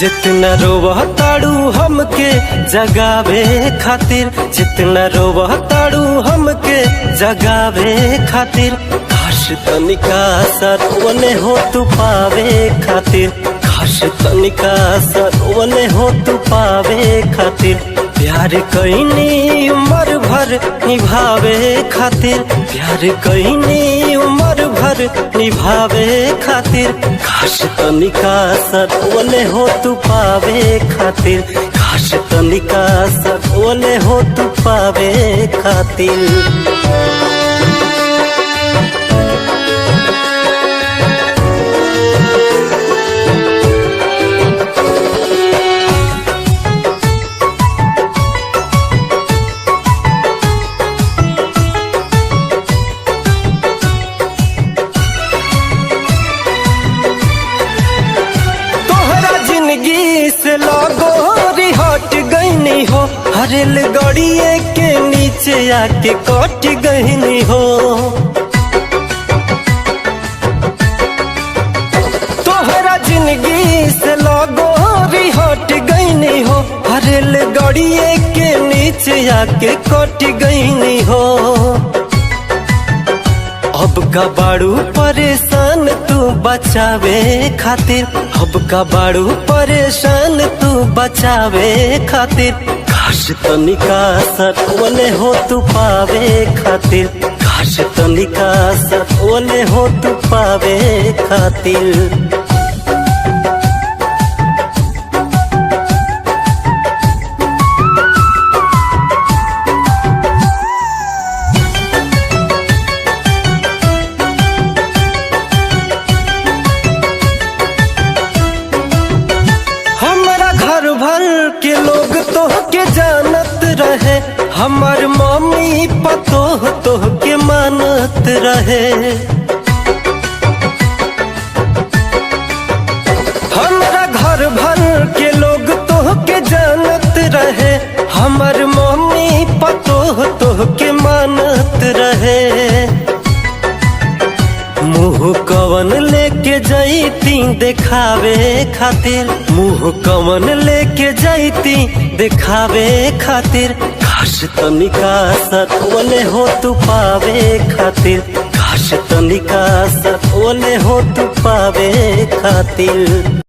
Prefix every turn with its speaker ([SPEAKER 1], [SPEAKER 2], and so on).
[SPEAKER 1] जितना रोवह ताड़ू हमके जगावे खातिर, जितना रोवह ताड़ू हमके जगावे खातिर, काश तनिका सरवने हो तू पावे खातिर, काश तनिका सरवने हो तू पावे खातिर। प्यार कईनी उम्र भर निभावे खातिर, प्यार कईनी उम्र भर निभावे खातिर, काश तनिका सरवने हो तू पावे खातिर, काश तनिका सरवने हो तू पावे खातिर। से लगोरी हट गईनी हो, हरेल गड़िए के नीचे आके कट गईनी हो। तोहरा जिंदगी से लगोरी हट गईनी हो, हरेल गड़िए के नीचे आके कट गईनी हो। अब का बाड़ू परेशान तू बचावे खातिर, अब का बाड़ू परेशान तू बचावे खातिर, काश तनिका सरवने हो तू पावे खातिर, काश तनिका सरवने हो तू पावे खातिर। भर के लोग तोह के जानत रहे, हमार मम्मी पतोह तोह के मानत रहे। हमारा घर भर के लोग तोह के जानत रहे, हमार मम्मी पतोह तोह के मानत रहे। मुँह कवन लेके जैती देखावे खातिर, मुँह कवन लेके जैती देखावे खातिर, काश तनिका सरवने हो तू पावे खातिर, काश तनिका सरवने हो तू पावे खातिर।